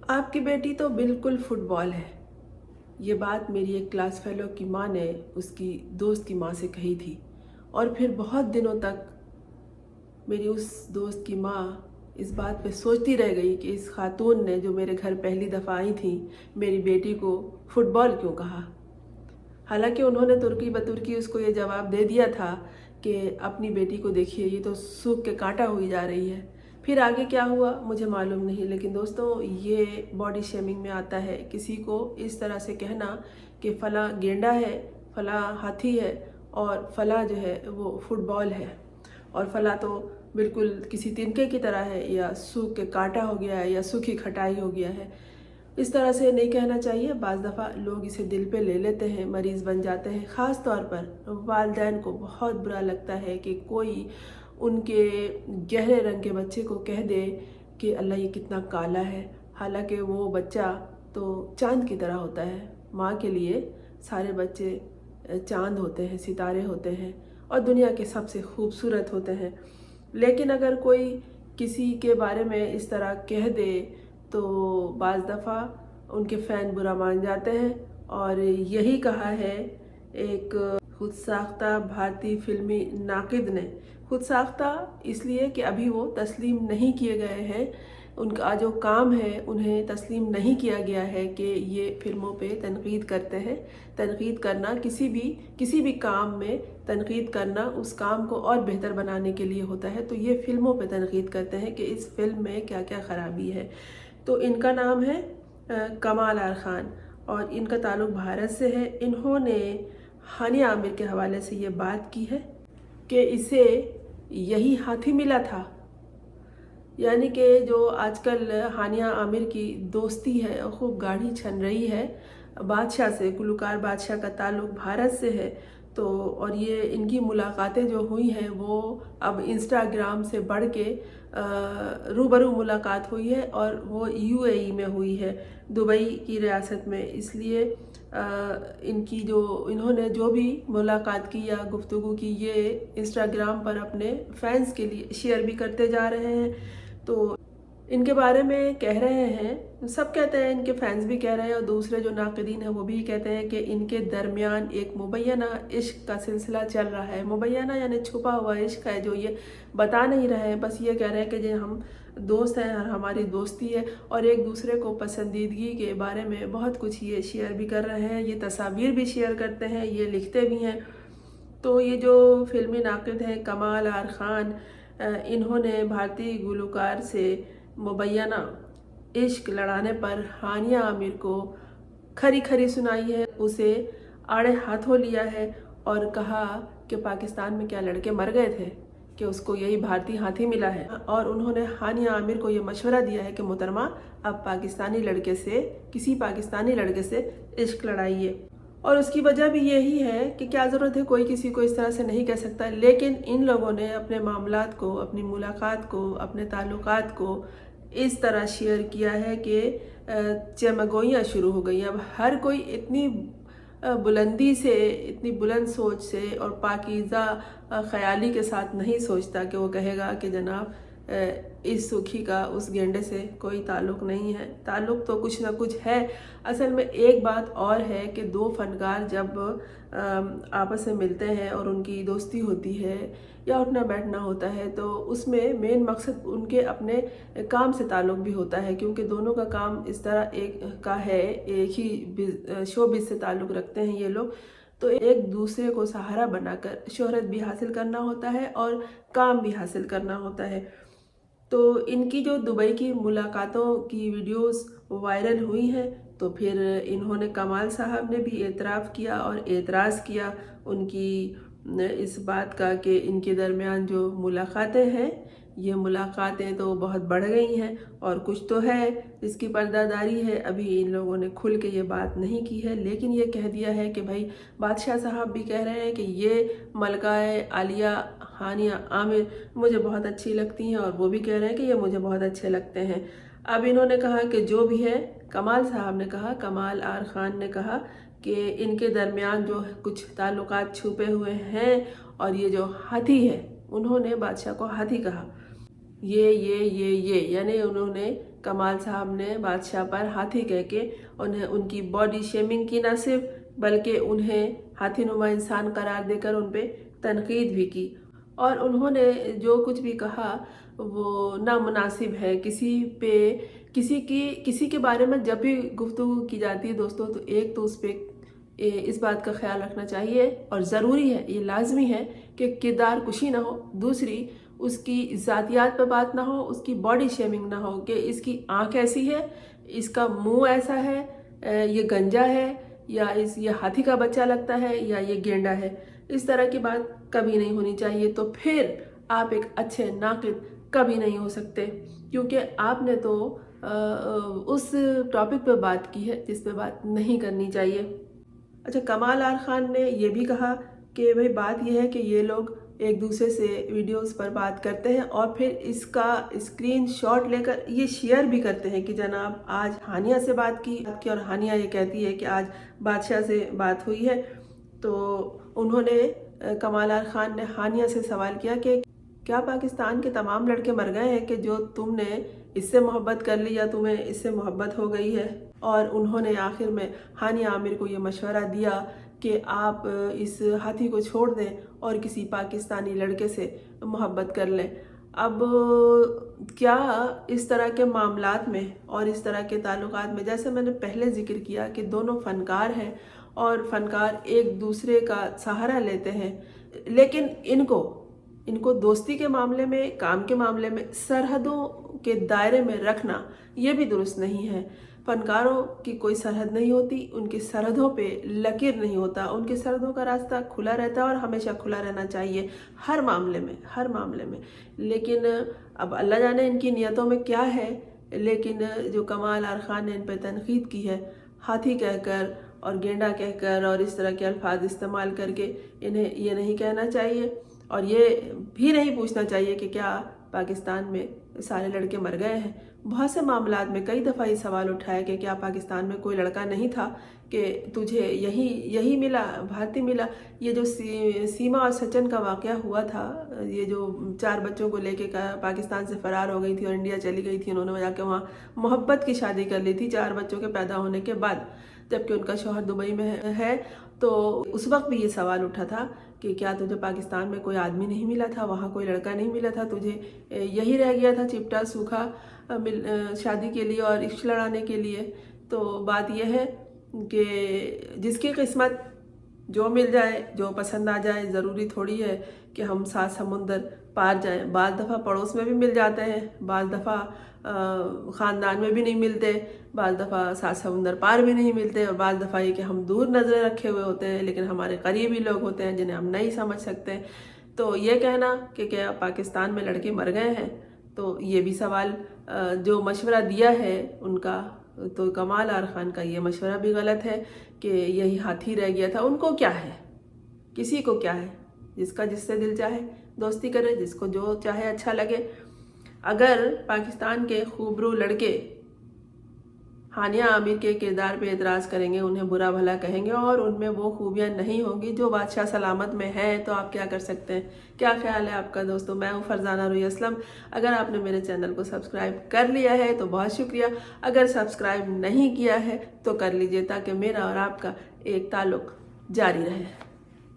आपकी बेटी तो बिल्कुल फुटबॉल है। ये बात मेरी एक क्लास फेलो की माँ ने उसकी दोस्त की माँ से कही थी। और फिर बहुत दिनों तक मेरी उस दोस्त की माँ इस बात पे सोचती रह गई कि इस खातून ने जो मेरे घर पहली दफ़ा आई थी मेरी बेटी को फुटबॉल क्यों कहा। हालांकि उन्होंने तुर्की बतुर्की उसको ये जवाब दे दिया था कि अपनी बेटी को देखिए, ये तो सूख के कांटा हुई जा रही है। फिर आगे क्या हुआ मुझे मालूम नहीं, लेकिन दोस्तों ये बॉडी शेमिंग में आता है। किसी को इस तरह से कहना कि फला गेंडा है, फला हाथी है और फला जो है वो फुटबॉल है, और फला तो बिल्कुल किसी तिनके की तरह है, या सूख के कांटा हो गया है, या सूखी खटाई हो गया है। इस तरह से नहीं कहना चाहिए। बाज़ दफ़ा लोग इसे दिल पे ले लेते हैं, मरीज़ बन जाते हैं। ख़ास तौर पर वालिदैन को बहुत बुरा लगता है कि कोई उनके गहरे रंग के बच्चे को कह दे कि अल्लाह ये कितना काला है, हालांकि वो बच्चा तो चांद की तरह होता है। माँ के लिए सारे बच्चे चांद होते हैं, सितारे होते हैं और दुनिया के सबसे खूबसूरत होते हैं। लेकिन अगर कोई किसी के बारे में इस तरह कह दे तो बाज़ दफ़ा उनके फ़ैन बुरा मान जाते हैं। और यही कहा है एक खुद साख्ता भारतीय फिल्मी नाकिद ने। खुद साख्ता इसलिए कि अभी वो तस्लीम नहीं किए गए हैं, उनका जो काम है उन्हें तस्लीम नहीं किया गया है कि ये फिल्मों पे तनकीद करते हैं। तनकीद करना किसी भी काम में तनकीद करना उस काम को और बेहतर बनाने के लिए होता है। तो ये फिल्मों पे तनकीद करते हैं कि इस फिल्म में क्या क्या ख़राबी है। तो इनका नाम है कमाल आर खान और इनका ताल्लुक़ भारत से है। इन्होंने हानिया आमिर के हवाले से ये बात की है कि इसे यही हाथी मिला था। यानी कि जो आजकल हानिया आमिर की दोस्ती है खूब गाढ़ी छन रही है बादशाह से, गुलकार बादशाह का ताल्लुक़ भारत से है। तो और ये इनकी मुलाकातें जो हुई हैं वो अब इंस्टाग्राम से बढ़ के रूबरू मुलाकात हुई है और वो यूएई में हुई है, दुबई की रियासत में। इसलिए इन्होंने जो भी मुलाकात की या गुफ्तगू की ये इंस्टाग्राम पर अपने फैंस के लिए शेयर भी करते जा रहे हैं। तो इनके बारे में कह रहे हैं, सब कहते हैं, इनके फैंस भी कह रहे हैं और दूसरे जो नाक़दीन हैं वो भी कहते हैं कि इनके दरमियान एक मुबैना इश्क का सिलसिला चल रहा है। मुबैना यानी छुपा हुआ इश्क है जो ये बता नहीं रहे हैं, बस ये कह रहे हैं कि जो हम दोस्त हैं और हमारी दोस्ती है, और एक दूसरे को पसंदीदगी के बारे में बहुत कुछ ये शेयर भी कर रहे हैं, ये तस्वीर भी शेयर करते हैं, ये लिखते भी हैं। तो ये जो फिल्मी नाक़िद हैं कमाल आर खान, इन्होंने भारतीय गुलकार से मुबैना इश्क लड़ाने पर हानिया आमिर को खरी खरी सुनाई है, उसे आड़े हाथों लिया है और कहा कि पाकिस्तान में क्या लड़के मर गए थे कि उसको यही भारतीय हाथी मिला है। और उन्होंने हानिया आमिर को ये मशवरा दिया है कि मोहतरमा अब किसी पाकिस्तानी लड़के से इश्क लड़ाइए। और उसकी वजह भी यही है कि क्या ज़रूरत है, कोई किसी को इस तरह से नहीं कह सकता। लेकिन इन लोगों ने अपने मामलात को, अपनी मुलाकात को, अपने ताल्लुकात को इस तरह शेयर किया है कि चमगोइयाँ शुरू हो गई। अब हर कोई इतनी बुलंदी से, इतनी बुलंद सोच से और पाकीज़ा ख़याली के साथ नहीं सोचता कि वो कहेगा कि जनाब इस सुखी का उस गेंडे से कोई ताल्लुक़ नहीं है। ताल्लुक़ तो कुछ ना कुछ है। असल में एक बात और है कि दो फनकार जब आपस में मिलते हैं और उनकी दोस्ती होती है या उठना बैठना होता है तो उसमें मेन मकसद उनके अपने काम से ताल्लुक़ भी होता है, क्योंकि दोनों का काम इस तरह एक का है, एक ही शोबिज़ से ताल्लुक़ रखते हैं ये लोग। तो एक दूसरे को सहारा बनाकर शोहरत भी हासिल करना होता है और काम भी हासिल करना होता है। तो इनकी जो दुबई की मुलाकातों की वीडियोस वायरल हुई हैं, तो फिर इन्होंने कमाल साहब ने भी एतराफ़ किया और एतराज़ किया उनकी इस बात का कि इनके दरमियान जो मुलाकातें हैं, ये मुलाकातें तो बहुत बढ़ गई हैं और कुछ तो है जिसकी पर्दादारी है। अभी इन लोगों ने खुल के ये बात नहीं की है, लेकिन ये कह दिया है कि भाई बादशाह साहब भी कह रहे हैं कि ये मलकाए आलिया हानिया आमिर मुझे बहुत अच्छी लगती हैं और वो भी कह रहे हैं कि ये मुझे बहुत अच्छे लगते हैं। अब इन्होंने कहा कि जो भी है, कमाल साहब ने कहा, कमाल आर खान ने कहा कि इनके दरमियान जो कुछ ताल्लुकात छुपे हुए हैं और ये जो हाथी है, उन्होंने बादशाह को हाथी कहा, ये यानी उन्होंने कमाल साहब ने बादशाह पर हाथी कह के उन्हें उनकी बॉडी शेमिंग की, ना सिर्फ बल्कि उन्हें हाथी नुमा इंसान करार देकर उन पे तनकीद भी की। और उन्होंने जो कुछ भी कहा वो नामुनासिब है। किसी के बारे में जब भी गुफ्तगू की जाती है दोस्तों, तो एक तो उस पर इस बात का ख्याल रखना चाहिए और ज़रूरी है, ये लाजमी है कि किरदार कुशी ना हो। दूसरी, उसकी ज़ातियात पर बात ना हो, उसकी बॉडी शेमिंग ना हो कि इसकी आँख ऐसी है, इसका मुंह ऐसा है, ये गंजा है, या ये हाथी का बच्चा लगता है, या ये गेंडा है। इस तरह की बात कभी नहीं होनी चाहिए। तो फिर आप एक अच्छे नाक़िद कभी नहीं हो सकते, क्योंकि आपने तो उस टॉपिक पर बात की है जिस पे बात नहीं करनी चाहिए। अच्छा, कमाल आर खान ने ये भी कहा कि भाई बात यह है कि ये लोग एक दूसरे से वीडियोस पर बात करते हैं और फिर इसका स्क्रीन शॉट लेकर ये शेयर भी करते हैं कि जनाब आज हानिया से बात की और हानिया ये कहती है कि आज बादशाह से बात हुई है। तो उन्होंने कमाल आर खान ने हानिया से सवाल किया कि क्या पाकिस्तान के तमाम लड़के मर गए हैं कि जो तुमने इससे मोहब्बत कर ली या तुम्हें इससे मोहब्बत हो गई है। और उन्होंने आखिर में हानिया आमिर को ये मशवरा दिया कि आप इस हाथी को छोड़ दें और किसी पाकिस्तानी लड़के से मोहब्बत कर लें। अब क्या इस तरह के मामलात में और इस तरह के ताल्लुकात में, जैसे मैंने पहले जिक्र किया कि दोनों फ़नकार हैं और फ़नकार एक दूसरे का सहारा लेते हैं, लेकिन इनको दोस्ती के मामले में, काम के मामले में सरहदों के दायरे में रखना ये भी दुरुस्त नहीं है। फनकारों की कोई सरहद नहीं होती, उनकी सरहदों पे लकीर नहीं होता, उनकी सरहदों का रास्ता खुला रहता है और हमेशा खुला रहना चाहिए हर मामले में। लेकिन अब अल्लाह जाने इनकी नियतों में क्या है। लेकिन जो कमाल आर खान ने इन पर तनकीद की है, हाथी कहकर और गेंडा कहकर और इस तरह के अल्फाज इस्तेमाल करके, इन्हें ये नहीं कहना चाहिए और ये भी नहीं पूछना चाहिए कि क्या पाकिस्तान में सारे लड़के मर गए हैं। बहुत से मामलात में कई दफ़ा ये सवाल उठाया कि क्या पाकिस्तान में कोई लड़का नहीं था कि तुझे यही मिला, भारतीय मिला। ये जो सीमा और सचिन का वाक़या हुआ था, ये जो 4 बच्चों को लेके पाकिस्तान से फ़रार हो गई थी और इंडिया चली गई थी, उन्होंने जाके वहाँ मोहब्बत की शादी कर ली थी 4 बच्चों के पैदा होने के बाद, जबकि उनका शौहर दुबई में है। तो उस वक्त भी ये सवाल उठा था कि क्या तुझे पाकिस्तान में कोई आदमी नहीं मिला था, वहाँ कोई लड़का नहीं मिला था, तुझे यही रह गया था चिपटा सूखा शादी के लिए और इश्क लड़ाने के लिए। तो बात यह है कि जिसकी किस्मत जो मिल जाए, जो पसंद आ जाए, ज़रूरी थोड़ी है कि हम 7 समुंदर पार जाएं। बाज़ दफ़ा पड़ोस में भी मिल जाते हैं, बाज़ दफ़ा ख़ानदान में भी नहीं मिलते, बाज़ दफ़ा 7 समुंदर पार भी नहीं मिलते, और बाज़ दफ़ा ये कि हम दूर नज़रें रखे हुए होते हैं लेकिन हमारे करीबी लोग होते हैं जिन्हें हम नहीं समझ सकते। तो ये कहना कि क्या पाकिस्तान में लड़के मर गए हैं, तो ये भी सवाल जो मशवरा दिया है उनका, तो कमाल आर खान का ये मशवरा भी गलत है कि यही हाथी रह गया था। उनको क्या है, किसी को क्या है, जिसका जिससे दिल चाहे दोस्ती करे, जिसको जो चाहे अच्छा लगे। अगर पाकिस्तान के खूबरू लड़के हानिया आमिर के किरदार पे एतराज़ करेंगे, उन्हें बुरा भला कहेंगे और उनमें वो खूबियाँ नहीं होंगी जो बादशाह सलामत में हैं, तो आप क्या कर सकते हैं। क्या ख्याल है आपका दोस्तों। मैं हूँ फरजाना रुई असलम। अगर आपने मेरे चैनल को सब्सक्राइब कर लिया है तो बहुत शुक्रिया, अगर सब्सक्राइब नहीं किया है तो कर लीजिए ताकि मेरा और आपका एक ताल्लुक़ जारी रहे।